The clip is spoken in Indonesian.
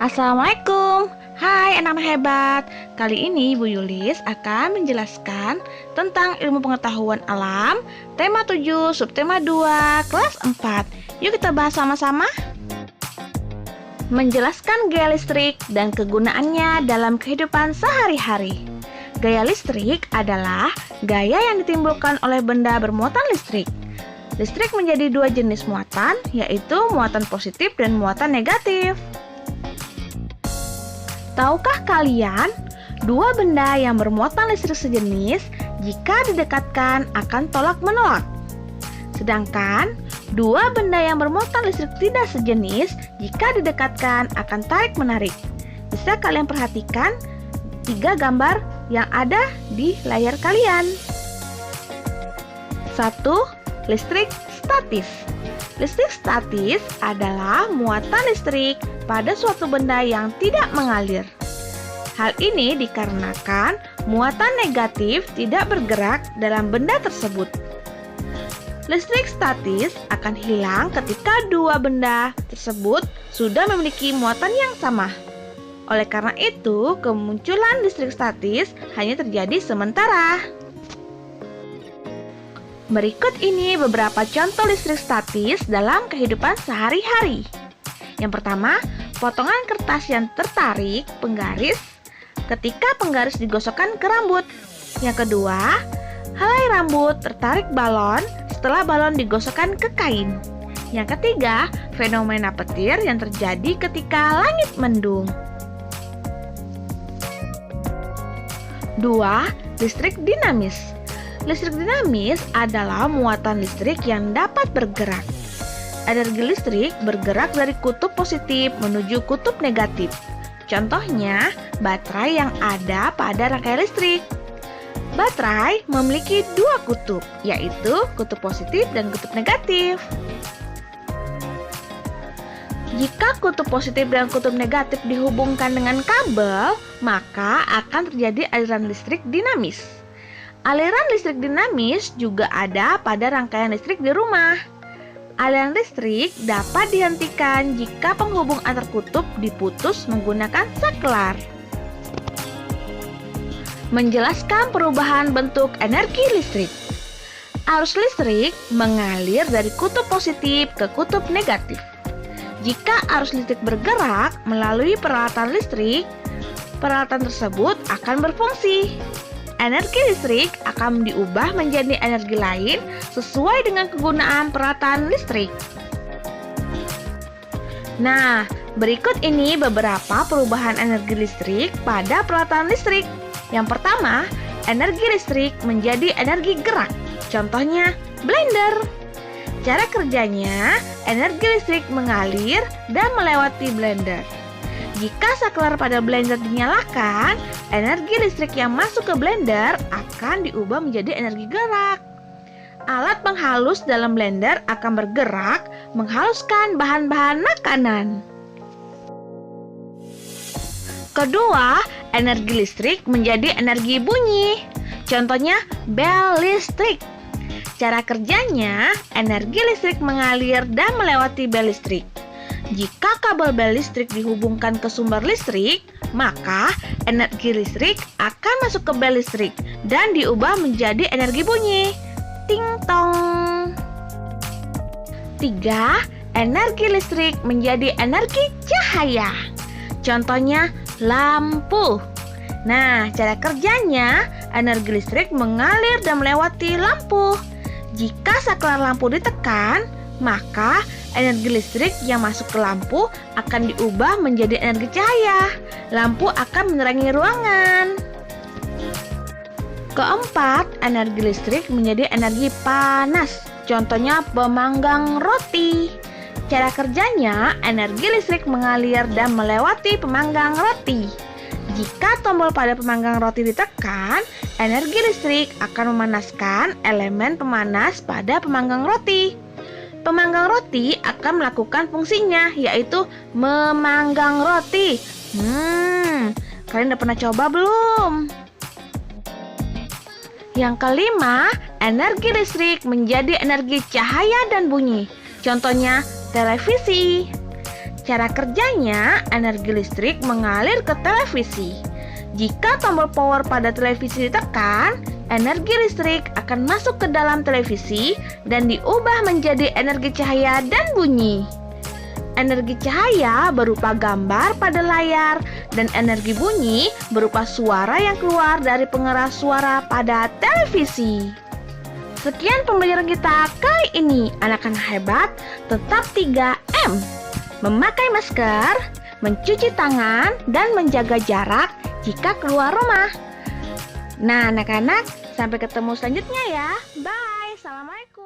Assalamualaikum. Hai anak-anak hebat. Kali ini Bu Yulis akan menjelaskan tentang ilmu pengetahuan alam, tema 7, subtema 2, kelas 4. Yuk kita bahas sama-sama. Menjelaskan gaya listrik dan kegunaannya dalam kehidupan sehari-hari. Gaya listrik adalah gaya yang ditimbulkan oleh benda bermuatan listrik. Listrik menjadi dua jenis muatan, yaitu muatan positif dan muatan negatif. Tahukah kalian, dua benda yang bermuatan listrik sejenis jika didekatkan akan tolak-menolak. Sedangkan, dua benda yang bermuatan listrik tidak sejenis jika didekatkan akan tarik-menarik. Bisa kalian perhatikan 3 gambar yang ada di layar kalian. 1. Listrik statis. Listrik statis adalah muatan listrik pada suatu benda yang tidak mengalir. Hal ini dikarenakan muatan negatif tidak bergerak dalam benda tersebut. Listrik statis akan hilang ketika dua benda tersebut sudah memiliki muatan yang sama. Oleh karena itu, kemunculan listrik statis hanya terjadi sementara. Berikut ini beberapa contoh listrik statis dalam kehidupan sehari-hari. Yang pertama, potongan kertas yang tertarik penggaris ketika penggaris digosokkan ke rambut. Yang kedua, helai rambut tertarik balon setelah balon digosokkan ke kain. Yang ketiga, fenomena petir yang terjadi ketika langit mendung. 2. Listrik dinamis. Listrik dinamis adalah muatan listrik yang dapat bergerak. Energi listrik bergerak dari kutub positif menuju kutub negatif. Contohnya, baterai yang ada pada rangkaian listrik. Baterai memiliki dua kutub, yaitu kutub positif dan kutub negatif. Jika kutub positif dan kutub negatif dihubungkan dengan kabel, maka akan terjadi aliran listrik dinamis. Aliran listrik dinamis juga ada pada rangkaian listrik di rumah. Aliran listrik dapat dihentikan jika penghubung antar kutub diputus menggunakan saklar. Menjelaskan perubahan bentuk energi listrik. Arus listrik mengalir dari kutub positif ke kutub negatif. Jika arus listrik bergerak melalui peralatan listrik, peralatan tersebut akan berfungsi. Energi listrik akan diubah menjadi energi lain sesuai dengan kegunaan peralatan listrik. Nah, berikut ini beberapa perubahan energi listrik pada peralatan listrik. Yang pertama, energi listrik menjadi energi gerak. Contohnya, blender. Cara kerjanya, energi listrik mengalir dan melewati blender. Jika saklar pada blender dinyalakan, energi listrik yang masuk ke blender akan diubah menjadi energi gerak. Alat penghalus dalam blender akan bergerak menghaluskan bahan-bahan makanan. Kedua, energi listrik menjadi energi bunyi. Contohnya, bel listrik. Cara kerjanya, energi listrik mengalir dan melewati bel listrik. Jika kabel bel listrik dihubungkan ke sumber listrik, maka energi listrik akan masuk ke bel listrik dan diubah menjadi energi bunyi. Ting tong. 3. Energi listrik menjadi energi cahaya. Contohnya, lampu. Nah, cara kerjanya, energi listrik mengalir dan melewati lampu. Jika saklar lampu ditekan, maka energi listrik yang masuk ke lampu akan diubah menjadi energi cahaya. Lampu akan menerangi ruangan. Keempat, energi listrik menjadi energi panas. Contohnya, pemanggang roti. Cara kerjanya, energi listrik mengalir dan melewati pemanggang roti. Jika tombol pada pemanggang roti ditekan, energi listrik akan memanaskan elemen pemanas pada pemanggang roti. Pemanggang roti akan melakukan fungsinya, yaitu memanggang roti. Kalian udah pernah coba belum? Yang kelima, energi listrik menjadi energi cahaya dan bunyi. Contohnya, televisi. Cara kerjanya, energi listrik mengalir ke televisi. Jika tombol power pada televisi ditekan, energi listrik akan masuk ke dalam televisi dan diubah menjadi energi cahaya dan bunyi. Energi cahaya berupa gambar pada layar dan energi bunyi berupa suara yang keluar dari pengeras suara pada televisi. Sekian pembelajaran kita kali ini. Anak-anak hebat, tetap 3M. Memakai masker, mencuci tangan, dan menjaga jarak jika keluar rumah. Nah, anak-anak, sampai ketemu selanjutnya ya. Bye. Assalamualaikum.